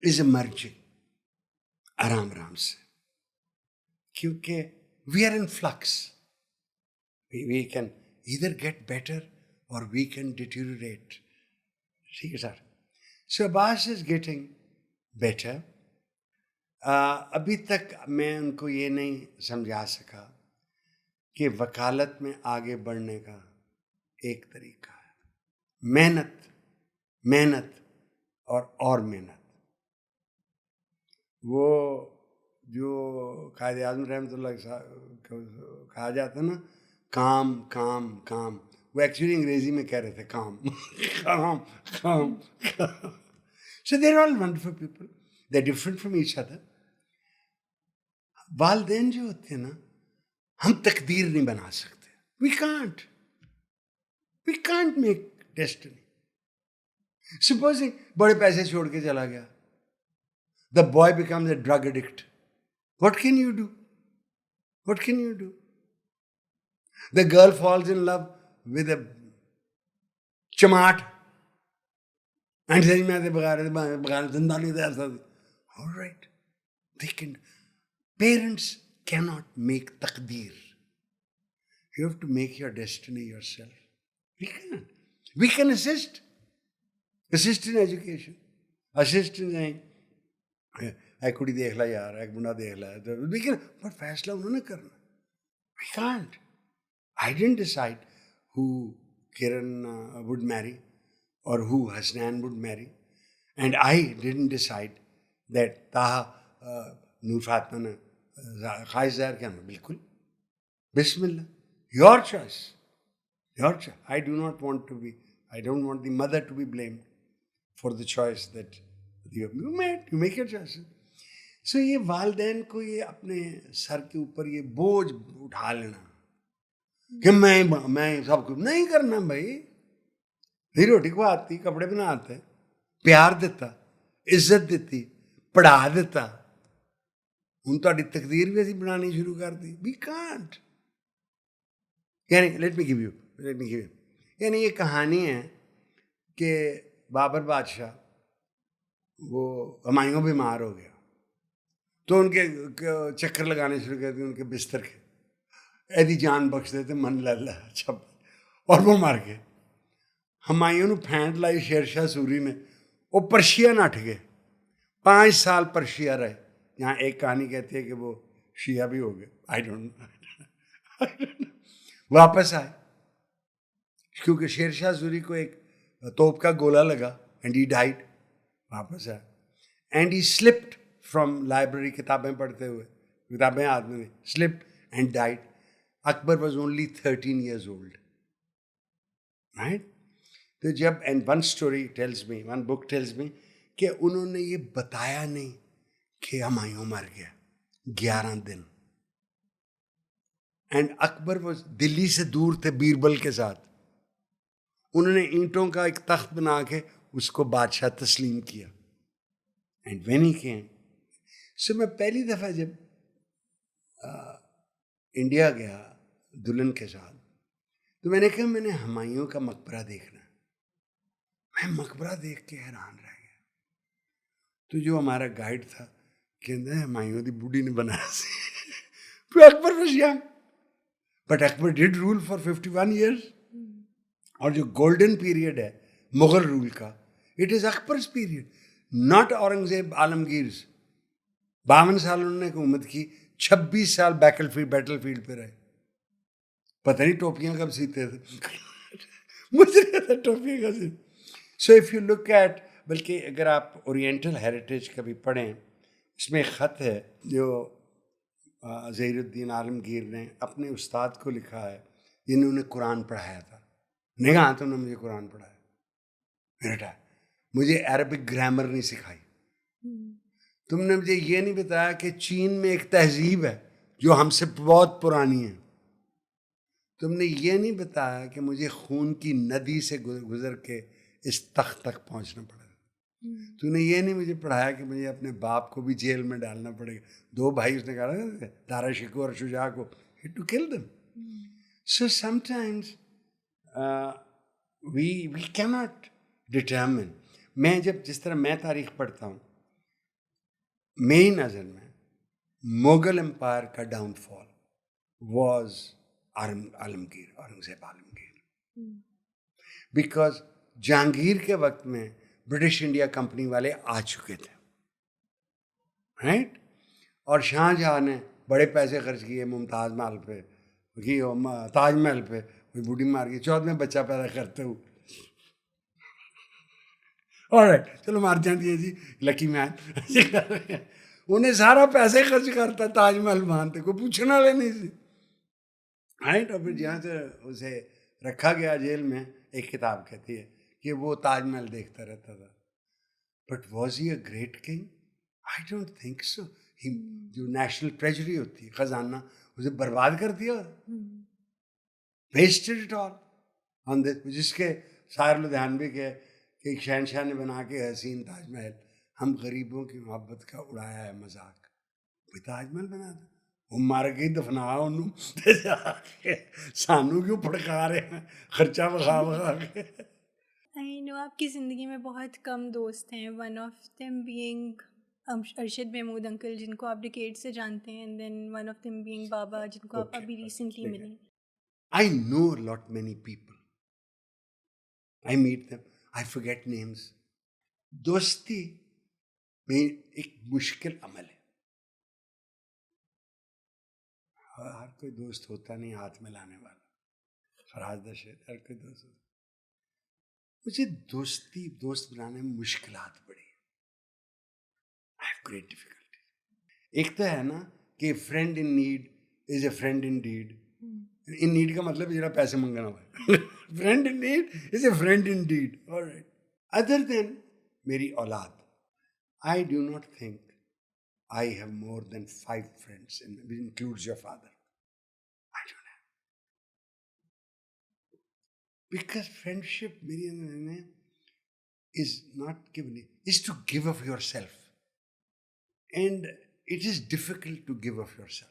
is emerging. آرام سے، کیونکہ we are in flux. We can either get better or we can deteriorate. ٹھیک ہے سر. So Abbas is getting better. ابھی تک میں ان کو یہ نہیں سمجھا سکا کہ وکالت میں آگے بڑھنے کا ایک طریقہ ہے محنت اور محنت. وہ جو قائد اعظم رحمۃ اللہ صاحب کہا جاتا نا، کام کام کام، وہ ایکچولی انگریزی میں کہہ رہے تھے کام کام کام کام. So they're all wonderful people. They're different from each other. والدین جو ہوتے ہیں نا، ہم تقدیر نہیں بنا سکتے. We can't make destiny. Supposing بڑے پیسے چھوڑ کے چلا گیا، the boy becomes a drug addict. What can you do? The girl falls in love with a chamaat and says, میں بغیر زندہ نہیں رہ سکتی. All right, they can. Parents cannot make taqdeer. You have to make your destiny yourself. We can assist in education, assist in saying, ایک کڑی دیکھ لا یار، ایک بندہ دیکھ لا. پر فیصلہ انہوں نے کرنا. We can't. I didn't decide who Kiran would marry or who Hasnan would marry. And I didn't decide that Taha Noor Fatima نے خواہش ظاہر کیا. بالکل بسم اللہ. Your choice. I don't want the mother to be blamed for the choice that you made. You make your choice. So یہ والدین کو یہ اپنے سر کے اوپر یہ بوجھ اٹھا لینا کہ میں سب کچھ نہیں کرنا. بھائی روٹی کو آتی، کپڑے بنا آتے، پیار دیتا، عزت دیتی، پڑھا دیتا، ਹੁਣ ਤੁਹਾਡੀ ਤਕਦੀਰ ਵੀ ਅਸੀਂ ਬਣਾਉਣੀ ਸ਼ੁਰੂ ਕਰਤੀ. ਵੀ ਕਾਂਟ. یعنی لیٹ می گیو یو یعنی یہ کہانی ہے کہ بابر بادشاہ وہ ہمایوں بیمار ہو گیا تو ان کے چکر لگانے شروع کر دیے ان کے بستر کے, ایدی جان بخش دیتے من لالا چھپ, اور وہ مر گئے. ہمایوں نے پھینٹ لائی شیر شاہ سوری نے, وہ پرشیا نٹھ گئے, 5 سال پرشیا رہے. یہاں ایک کہانی کہتی ہے کہ وہ شیعہ بھی ہو گئے, آئی ڈونٹ نو. واپس آئے کیونکہ شیر شاہ سوری کو ایک توپ کا گولہ لگا اینڈ ہی ڈائڈ. واپس آئے and he slipped from library, کتابیں پڑھتے ہوئے, کتابیں ہاتھ میں slipped and died. Akbar was only 13 years old, right. تو جب and one story tells me, one book tells me کہ انہوں نے یہ بتایا نہیں کہ ہمایوں مر گیا 11 دن. اینڈ اکبر وہ دلی سے دور تھے بیربل کے ساتھ, انہوں نے اینٹوں کا ایک تخت بنا کے اس کو بادشاہ تسلیم کیا. اینڈ وین ہی کیم, سو میں پہلی دفعہ جب انڈیا گیا دلہن کے ساتھ تو میں نے کہا میں نے ہمایوں کا مقبرہ دیکھنا. میں مقبرہ دیکھ کے حیران رہ گیا. تو جو ہمارا گائیڈ تھا کہتے ہیں ہمایوں دی بوڑھی نے بنایا سی. Akbar was young. But Akbar did rule for 51 years. اور جو گولڈن پیریڈ ہے مغل رول کا, it is Akbar's period, not Aurangzeb Alamgir's. 52 سال انہوں نے حکومت کی, 26 سال بیٹل فیلڈ پہ رہے. پتہ نہیں ٹوپیاں کب سیتے تھے, مجھے نہیں پتا ٹوپیاں کب سیتے. So if you look at, بلکہ اگر آپ اورینٹل ہیریٹیج کبھی پڑھیں, اس میں ایک خط ہے جو ظہیر الدین عالمگیر نے اپنے استاد کو لکھا ہے جنہوں نے قرآن پڑھایا تھا. نہیں کہا تو انہوں نے مجھے قرآن پڑھایا, بیٹا مجھے عربک گرامر نہیں سکھائی, تم نے مجھے یہ نہیں بتایا کہ چین میں ایک تہذیب ہے جو ہم سے بہت پرانی ہے, تم نے یہ نہیں بتایا کہ مجھے خون کی ندی سے گزر کے اس تخت تک پہنچنا پڑے گا, تو نے یہ نہیں مجھے پڑھایا کہ مجھے اپنے باپ کو بھی جیل میں ڈالنا پڑے گا. 2 بھائی اس نے کہا دارا شکو اور شجاع کو, to kill them. So some times we کی ناٹ ڈٹرمن. میں جس طرح میں تاریخ پڑھتا ہوں, میری نظر میں مغل امپائر کا down fall was Aurangzeb Alamgir, because Jahangir کے وقت میں برٹش انڈیا کمپنی والے آ چکے تھے, رائٹ. اور شاہ جہاں نے بڑے پیسے خرچ کیے ممتاز محل پہ, تاج محل پہ, کوئی بوڑھی مار گئی 14واں بچہ پیدا کرتے ہوئے. آلرائٹ, چلو مار جاتی ہے جی لکی مین. انہیں سارا پیسے خرچ کرتا تاج محل باندھتے, کوئی پوچھنے والے نہیں سی, رائٹ. اور پھر جہاں سے اسے رکھا گیا جیل میں, ایک کتاب کہتی ہے کہ وہ تاج محل دیکھتا رہتا تھا. But was he a great king? I don't think so. جو نیشنل ٹریجری ہوتی ہے, خزانہ, اسے برباد کر دیا, ویسٹڈ اٹ آل آن دس. جس کے شاعر لدھیانوی کے کہ ایک شہنشاہ نے بنا کے حسین تاج محل, ہم غریبوں کی محبت کا اڑایا ہے مذاق. کوئی تاج محل بنا دے, وہ مار کے دفنا انہوں سانو کیوں پھڑکا رہے ہیں خرچہ بخا کے. آئی نو آپ کی زندگی میں بہت کم دوست ہیں, one of them being Arshad Mahmood uncle جن کو آپ ڈیکیڈ سے جانتے ہیں, and then one of them being بابا جن کو آپ ابھی ریسنٹلی ملے. I know a lot many people. I meet them. I forget names. دوستی میں ایک مشکل عمل ہے. ہر کوئی دوست ہوتا نہیں ہاتھ میں لانے والا. فراز دشت ہر کوئی دوست ہوتا. مجھے دوست بنانے میں مشکلات بڑی ہیں. I have great difficulties. ایک تو ہے نا کہ friend in need is a friend indeed. In need کا مطلب جڑا پیسے منگنا ہوا. Friend in need is a friend indeed alright. آلرائٹ. ادر دین میری اولاد, I do not think I have more than 5 friends, which includes your father. I don't have. Because friendship میری اندر میں is not giving, is to give of yourself. And it is difficult to give of yourself.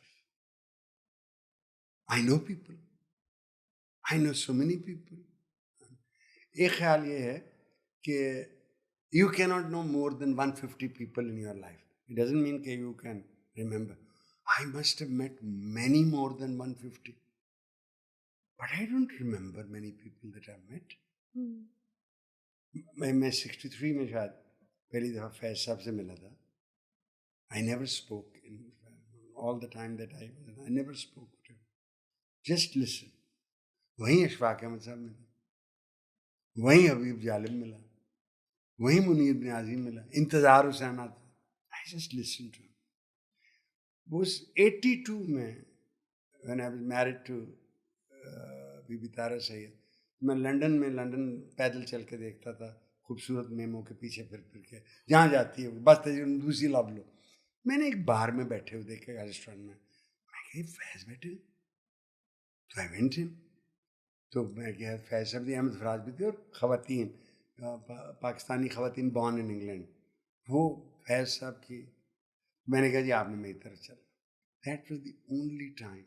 I know people. I know so many people. ایک خیال یہ ہے کہ you cannot know more than 150 people in your life. It doesn't mean that you can remember. I must have met many more than 150. But I don't remember many people that I've met. میں 63 میں شاید پہلی دفعہ فیض صاحب سے ملا تھا. I never spoke in all the time that I never spoke to him. Just listen. وہیں اشفاق احمد صاحب ملا, وہیں حبیب جالب ملا, وہیں منیر نیازی ملا, انتظار حسین آتا. I just listened to him. وہ 82 میں when I was married to Bibi Tahira Syed, میں لندن پیدل چل کے دیکھتا تھا, خوبصورت میموں کے پیچھے پھر کے جہاں جاتی ہے بس دوسری لب لو. میں نے ایک بار میں بیٹھے ہوئے دیکھے ریسٹورینٹ میں کہ فیض بیٹھے, تو I went in. تو میں کیا فیض صاحب جی, احمد فراز بھی تھے, اور خواتین پاکستانی خواتین بورن ان انگلینڈ, وہ فیض صاحب کی. میں نے کہا جی آپ نے میری طرف چلا. That was the only time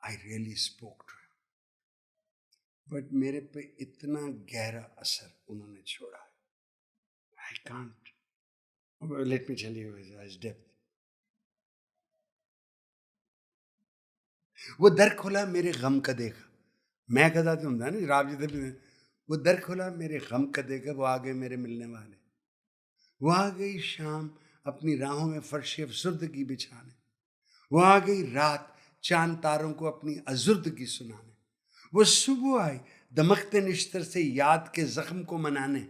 I really spoke to him. But میرے پہ اتنا گہرا اثر انہوں نے چھوڑا ہے. I can't let me tell you his depth. وہ در کھلا میرے غم کا دیکھا, میں کہتا تو ہوں نا راب جی تھے, وہ در کھلا میرے غم کا دیکھا, وہ آ گئے میرے ملنے والے, وہ آ گئی شام اپنی راہوں میں فرش افسردگی بچھانے, وہ آ گئی رات چاند تاروں کو اپنی ازردگی سنانے, وہ صبح آئی دمکتے نشتر سے یاد کے زخم کو منانے,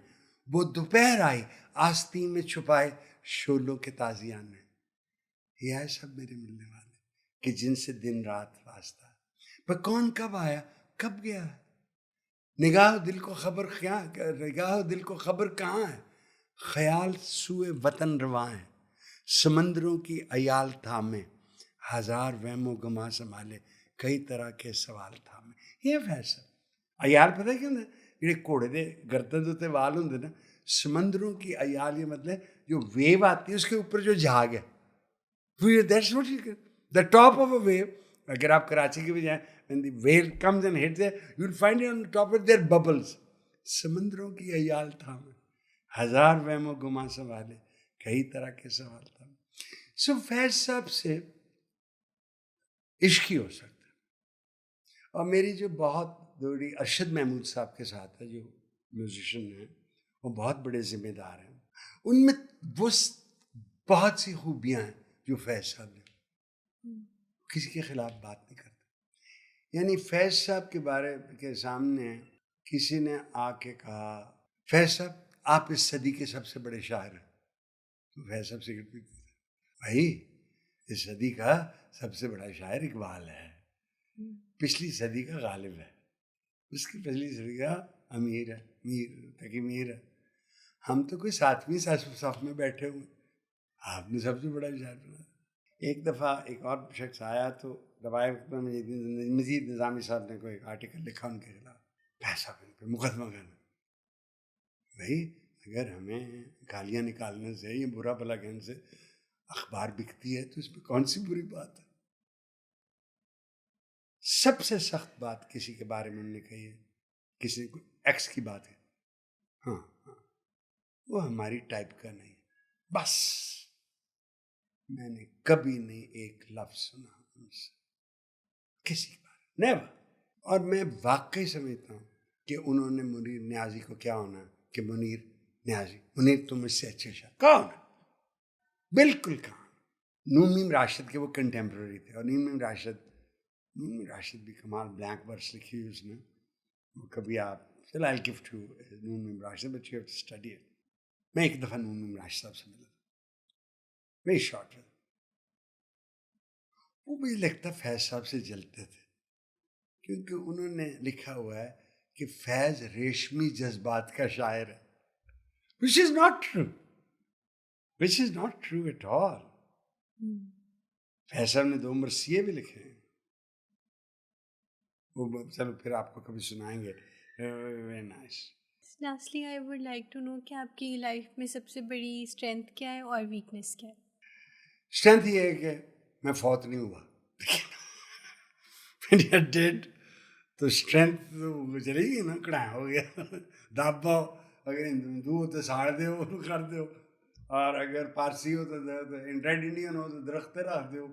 وہ دوپہر آئی آستین میں چھپائے شولوں کے تازیانے. یہ ہے سب میرے ملنے والے کہ جن سے دن رات واسطہ, پر کون کب آیا کب گیا ہے, نگاہ دل کو خبر کیا, نگاہ دل کو خبر کہاں ہے, خیال سوئے وطن رواں ہے, سمندروں کی عیال تھامے, ہزار وہم و گما سنبھالے, کئی طرح کے سوال تھامے. یہ فیصلہ عیال پتہ کیوں نا, جڑے گھوڑے دے گردن دے وال ہوندے نا, سمندروں کی عیال, یہ مطلب جو ویو آتی ہے اس کے اوپر جو جھاگ ہے, that's what you the top of a wave. اگر آپ کراچی کے بھی جائیں, when the wave comes and hits there, you will find it on the top of their bubbles. سمندروں کی عیال تھامے, ہزار وہم و گما سنبھالے, کئی طرح کے سوال تھامے. سو فیض صاحب سے عشق ہی ہو سکتا ہے. اور میری جو بہت دوری ارشد محمود صاحب کے ساتھ ہے, جو میوزیشین ہیں, وہ بہت بڑے ذمہ دار ہیں. ان میں وہ بہت سی خوبیاں ہیں جو فیض صاحب نے, کسی کے خلاف بات نہیں کرتے. یعنی فیض صاحب کے بارے کے سامنے کسی نے آ کے کہا فیض صاحب آپ اس صدی کے سب سے بڑے شاعر ہیں, تو فیض صاحب سگریٹ پیتے تھے. بھائی اس صدی کا سب سے بڑا شاعر اقبال ہے, پچھلی صدی کا غالب ہے, اس کی پچھلی صدی کا امیر ہے, تقی میر ہے. ہم تو کوئی 7ویں صف میں بیٹھے ہوئے, آپ نے سب سے بڑا شاعر بنا. ایک دفعہ ایک اور شخص آیا, تو دبائے مزید نظامی صاحب نے کوئی ایک آرٹیکل لکھا ان کے خلاف, پیسہ پہ مقدمہ کرنا. بھائی اگر ہمیں گالیاں نکالنے سے یا برا بھلا کہنے سے اخبار بکتی ہے تو اس میں کون سی بری بات ہے. سب سے سخت بات کسی کے بارے میں انہوں نے کہی ہے, کسی کو ایکس کی بات ہے, ہاں وہ ہماری ٹائپ کا نہیں, بس میں نے کبھی نہیں ایک لفظ سنا ان سے کسی کے بارے, نیور. اور میں واقعی سمجھتا ہوں کہ انہوں نے منیر نیازی کو کیا ہونا کہ منیر نیازی, منیر تم اس سے اچھے شاعر کہاں ہونا, بالکل کہاں. نون میم راشد کے وہ کنٹمپرری تھے, اور نون میم راشد بھی کمال بلینک ورس لکھی ہوئی اس نے, وہ کبھی آپ چل آئی گفٹ یو نون میم Rashid but you have to study it. میں ایک دفعہ نون میم راشد صاحب سے ملا, ویری شارٹ. وہ مجھے لگتا فیض صاحب سے جلتے تھے, کیونکہ انہوں نے لکھا ہوا ہے کہ فیض ریشمی جذبات کا شاعر ہے, which is not true, which is not true at all. فیض صاحب نے 2 مرثیے بھی لکھے ہیں, وہ چلو پھر آپ کو کبھی سنائیں گے. Very nice. Lastly, I would like to know کہ آپ کی لائف میں سب سے بڑی اسٹرینتھ کیا ہے اور ویکنیس کیا ہے؟ اسٹرینتھ یہ ہے کہ میں فوت نہیں ہوا. when you're dead تو اسٹرینتھ تو چلے گی نا, کڑا ہو گیا دب پاؤ. اگر ہندو ہو تو ساڑ دو کر دو, اور اگر پارسی ہو تو ریڈ انڈین ہو تو درخت رکھ دو,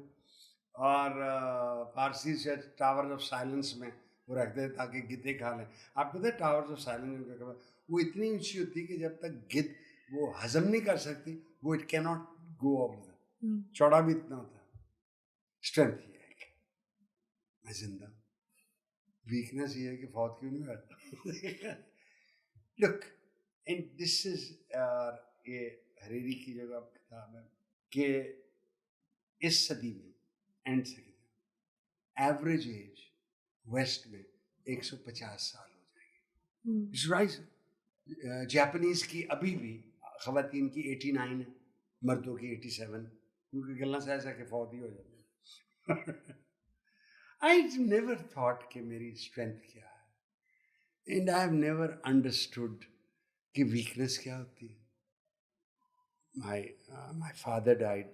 اور پارسی سے ٹاور آف سائلنس میں وہ رکھتے ہیں تاکہ گدے کھا لیں. آپ کو پتہ ہے ٹاور آف سائلنس وہ اتنی اونچی ہوتی ہے کہ جب تک گد وہ ہضم نہیں کر سکتی وہ اٹ کی ناٹ گو آف دا, چوڑا بھی اتنا ہوتا ہے. اسٹرینتھ یہ ہے کہ میں زندہ ہوں, ویکنیس یہ ہے کہ فوت کیوں نہیں ہوتا. لک اینڈ دس از یہ ہریری کی جگہ کتاب ہے کہ اس صدی میں اینڈ سے ایوریج ایج ویسٹ میں 150 سال ہو جائے گی. It's rise. جاپنیز کی ابھی بھی خواتین کی 89 ہے, مردوں کی 87, کیونکہ گلنا سے ایسا کہ فوت ہی ہو جاتے ہیں. I never thought کہ میری اسٹرینتھ کیا ہے, and I have never understood کہ ویکنیس کیا ہوتی ہے. My father died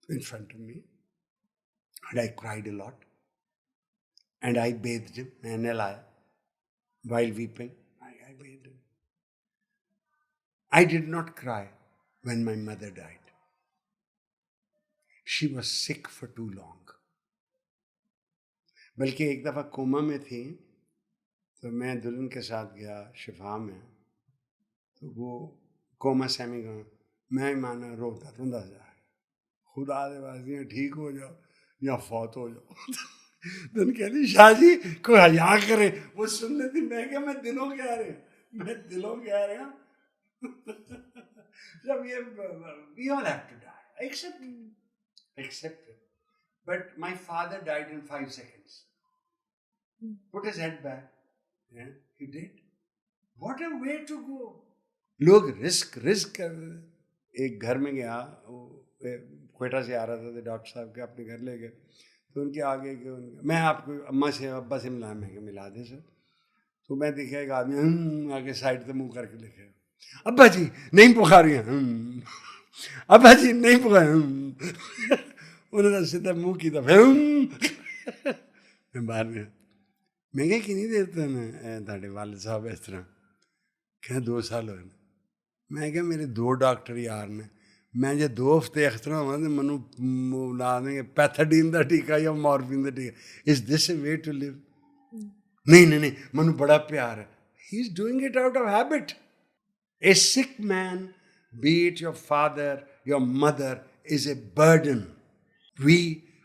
in front of me and I cried a lot and I bathed him. میں نہلایا while weeping. I bathed him. I did not cry when my mother died. She was sick for too long. بلکہ ایک دفعہ کوما میں تھی تو میں دلہن کے ساتھ گیا شفا میں, تو وہ کوما سیمی گا, میں مانا روتا روندا جا, خدا دے واسطے ٹھیک ہو جاؤ یا فوت ہو جاؤ. دن کہتی شاہ جی کوئی حیا کرے, وہ سن لیتی. میں کہ میں دلوں کہہ رہے ہیں جب یہ we all have to die, accept it. But my father died in 5 seconds. Put his head back. Yeah, he did. What a way to go. لوگ رسک کر رہے ہیں. ایک گھر میں گیا, کوئٹہ سے آ رہا تھا, ڈاکٹر صاحب کے اپنے گھر لے گئے, تو ان کے آگے میں آپ کو اماں سے ابا سے ملا, میں ملا دے سر. تو میں دیکھا ایک آدمی آگے سائڈ سے منہ کر کے لکھے, ابا جی نہیں بخاری ہیں, ابا جی نہیں بخار. انہوں نے سیدھا منہ کی تھا, میں باہر گیا. میں کہا کہ نہیں دیتا نا تھوڑے والد صاحب اس طرح, کہ 2 سال ہوئے. میں کہا میرے 2 ڈاکٹر یار نے, میں جو 2 ہفتے اس طرح ہوا تو منو لا دیں گے پیتھڈین کا ٹیکا یا مورفین کا ٹیکا. Is this a way to live? نہیں منو بڑا پیار ہے. He is doing it out of habit. A sick man, be it your father your mother, is a burden.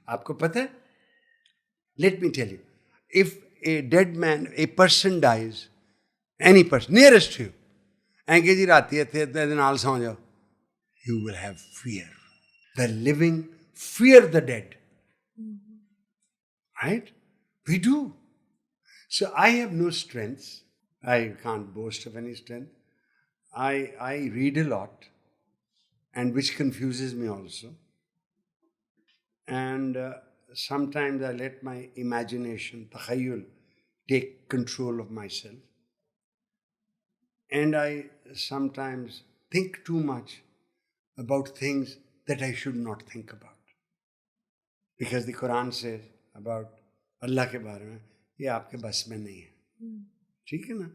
آپ کو پتہ ہے, let me tell you, if a dead man, a person dies, any person nearest you, and کہ جی راتی اتنے نال سو جاؤ, you will have fear. The living fear the dead, right? We do. So I have no strengths. I can't boast of any strength. I read a lot, and which confuses me also. And sometimes I let my imagination, takhayyul, take control of myself. And I sometimes think too much about things that I should not think about. Because the Quran says about Allah ke baare mein, ye aapke bas mein nahi hai. ٹھیک ہے نا.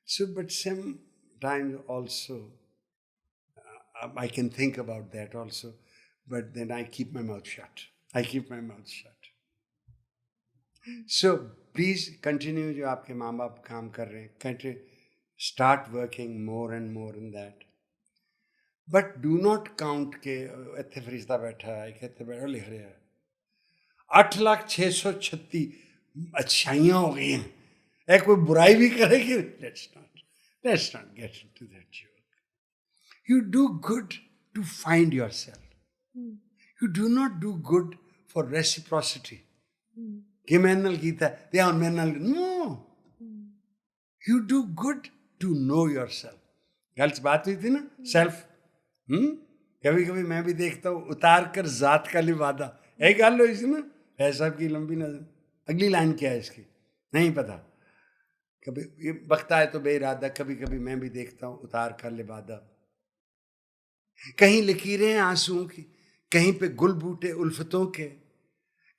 So but sometimes also I can think about that also, but then I keep my mouth shut. So please continue جو آپ کے ماں باپ کام کر رہے ہیں, start working more and more in that. But do not count کہ اتنے فرشتہ بیٹھا ہے, ایک اتنے بیٹھا لکھ رہا ہے 8,636 اچھائیاں ہو گئی ہیں, ایک کوئی برائی بھی کرے کہ let's not get into that joke. You do good to find yourself. You do not do good for reciprocity. کہ میں نال کیتا ہے یا میں نال, no. You do good to know yourself. غلط بات ہوئی تھی نا, سیلف. کبھی کبھی میں بھی دیکھتا ہوں اتار کر ذات کا لبادہ, ایک گل ہوئی سی نا فیض صاحب کی لمبی نظر. اگلی لائن کیا ہے اس کی نہیں پتا. کبھی یہ وقت آئے تو بے ارادہ, کبھی کبھی میں بھی دیکھتا ہوں اتار کر لبادہ. کہیں لکیریں آنسوؤں کی, کہیں پہ گل بوٹے الفتوں کے،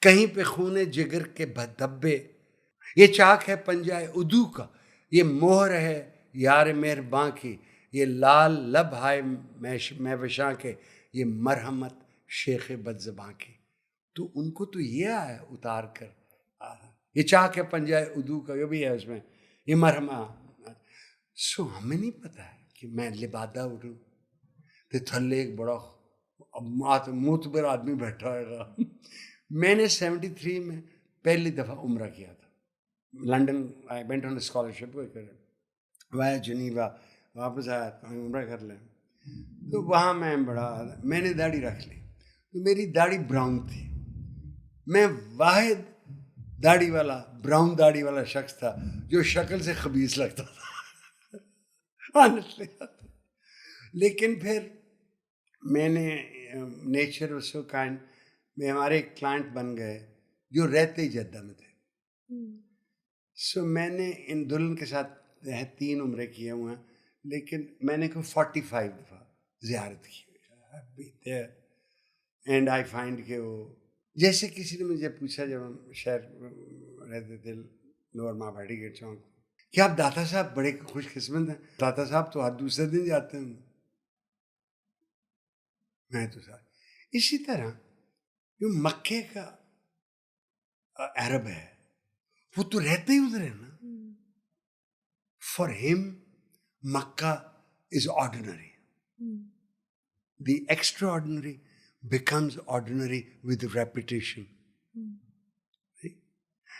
کہیں پہ خونے جگر کے دھبے. یہ چاک ہے پنجائے ادو کا، یہ مہر ہے یار مہرباں کی، یہ لال لب ہائے مہوشاں کے، یہ مرحمت شیخ بدزباں کی. تو ان کو تو یہ آیا اتار کر، یہ چاک ہے پنجائے ادو کا، یہ بھی ہے اس میں، یہ مرحمت. سو ہمیں نہیں پتا ہے کہ میں لبادہ اٹھوں تو تھلے ایک بڑا معتبر آدمی بیٹھا ہے. میں نے 73 میں پہلی دفعہ عمرہ کیا تھا London. I went on scholarship via Geneva, واپس آیا تو عمرہ کر لیں. تو وہاں میں نے داڑھی رکھ لی، تو میری داڑھی براؤن تھی. میں واحد داڑھی والا براؤن داڑھی والا شخص تھا جو شکل سے خبیث لگتا تھا. لیکن پھر میں نے نیچر واز سو کائنڈ، میں ہمارے ایک کلائنٹ بن گئے جو رہتے ہی جدہ میں تھے. سو میں نے ان دلہن کے ساتھ 3 عمرے کیے ہوئے ہیں، لیکن میں نے کوئی 45 دفعہ زیارت کی. اینڈ آئی فائنڈ کہ وہ جیسے کسی نے مجھے پوچھا جب ہم شہر رہتے تھے لوور ماباڈی گیٹ چوک، کہ آپ داتا صاحب بڑے خوش قسمت ہیں، داتا صاحب تو ہر دوسرے دن جاتے ہیں. میں تو صاحب اسی طرح جو مکے کا عرب ہے وہ تو رہتے ہی ادھر ہے نا. فار ہم Mecca is ordinary. The extraordinary becomes ordinary with repetition.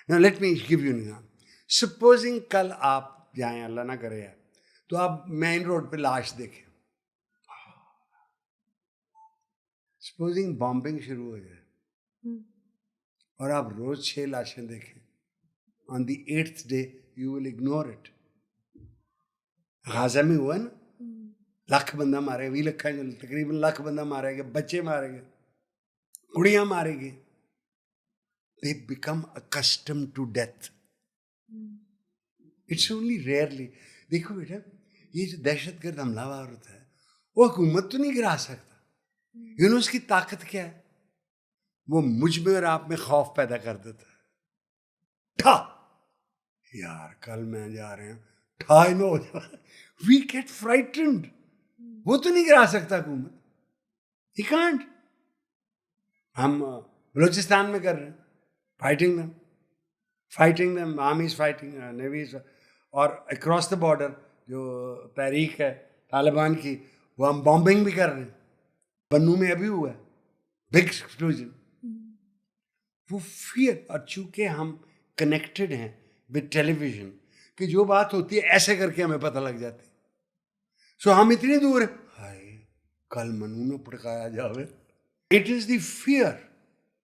Now let me give you an example. Supposing کل آپ جائیں، اللہ نہ کرے، تو آپ مین روڈ پہ لاش دیکھیں. سپوزنگ بامبنگ شروع ہو جائے اور آپ روز 6 لاشیں دیکھیں، on the 8th day you will ignore it. غازہ میں ہوا نا، لاکھ بندہ مارے گا، 20 لکھ تقریباً لاکھ بندہ مارے گا، بچے مارے گئے، کڑیاں مارے گئے. They become accustomed to death. It's only rarely. دیکھو بیٹا، یہ جو دہشت گرد حملہ آور ہوتا ہے وہ حکومت تو نہیں گرا سکتا. اس کی طاقت کیا ہے؟ وہ مجھ میں اور آپ میں خوف پیدا کر دیتا ہے. ٹھا یار کل میں جا رہے ہیں، ٹھا نہ ہو جائے. We get frightened. وہ تو نہیں گرا سکتا حکومت. He can't. ہم بلوچستان میں کر رہے ہیں، fighting them, army is fighting, navy is, اور اکراس دا بارڈر جو تحریک ہے طالبان کی، وہ ہم بامبنگ بھی کر رہے ہیں. بنو میں ابھی ہوا ہے بگ ایکسپلوژن. وہ فیئر، اور چونکہ ہم کنیکٹڈ ہیں ود ٹیلی ویژن کہ جو بات ہوتی ہے ایسے کر کے ہمیں پتہ لگ جاتی. سو ہم اتنی دور ہیں، ہائے کل منو نہ پڑکایا جاوے. It is the fear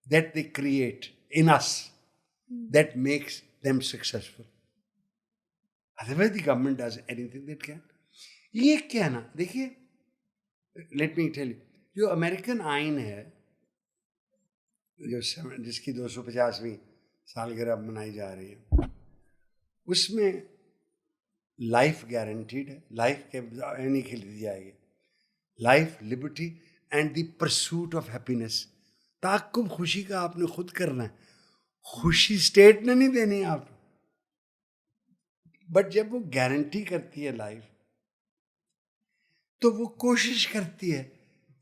that they create in us that makes them successful. Otherwise the government does anything that can. یہ کیا نا، دیکھیے let me tell you، جو امریکن آئین ہے جو جس کی 250ویں سالگرہ منائی جا رہی ہے، اس میں لائف گارنٹیڈ ہے، لائف کے نہیں کھیلی جائے گی، life, liberty and the pursuit of happiness. تعقب خوشی کا آپ نے خود کرنا ہے، خوشی اسٹیٹ نے نہیں دینی آپ. بٹ جب وہ گارنٹی کرتی ہے لائف، تو وہ کوشش کرتی ہے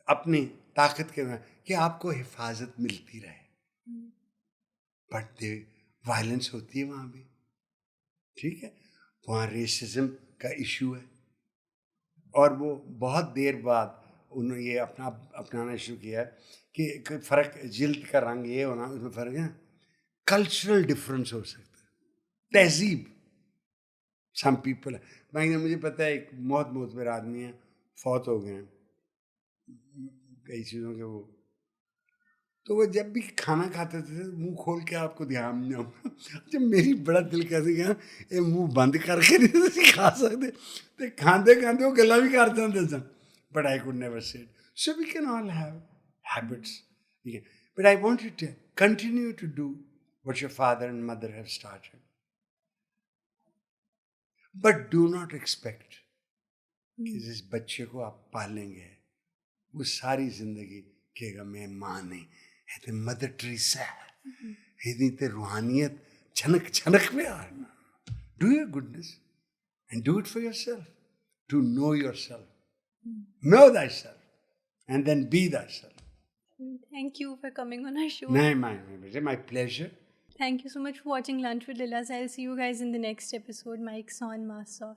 اپنی طاقت کے میں کہ آپ کو حفاظت ملتی رہے. بٹ وائلنس ہوتی ہے وہاں بھی، ٹھیک ہے، وہاں ریسزم کا ایشو ہے. اور وہ بہت دیر بعد انہوں نے یہ اپنانا شروع کیا ہے کہ فرق جلد کا رنگ یہ ہونا، اس میں فرق ہے. کلچرل ڈفرینس ہو سکتا ہے، تہذیب. سم پیپل ہے، مجھے پتہ ہے ایک بہت معتبر آدمی ہے، فوت ہو گئے ہیں کئی چیزوں کے وہ، تو وہ جب بھی کھانا کھاتے تھے منہ کھول کے آپ کو دھیان نہیں ہوگا. جب میری بڑا دل کہتے گیا یہ منہ بند کر کے نہیں کھا سکتے، تو کھاندے کھاندے وہ گلا بھی کر دیتے سن. But I could never say. So we can all have habits. But I want you to continue to do what your father and mother have started. But do not expect کہ جس بچے کو آپ پالیں گے وہ ساری زندگی کہے گا میں ماں نہیں ہے تے مدر ٹریسا ہے تے روحانیت چھنک چھنک پہ آ do your goodness and do it for yourself to know yourself know thyself and then be thyself. Thank you for coming on our show. My pleasure. Thank you so much for watching Lunch with Lilas. I'll see you guys in the next episode. Mike's on, masks off.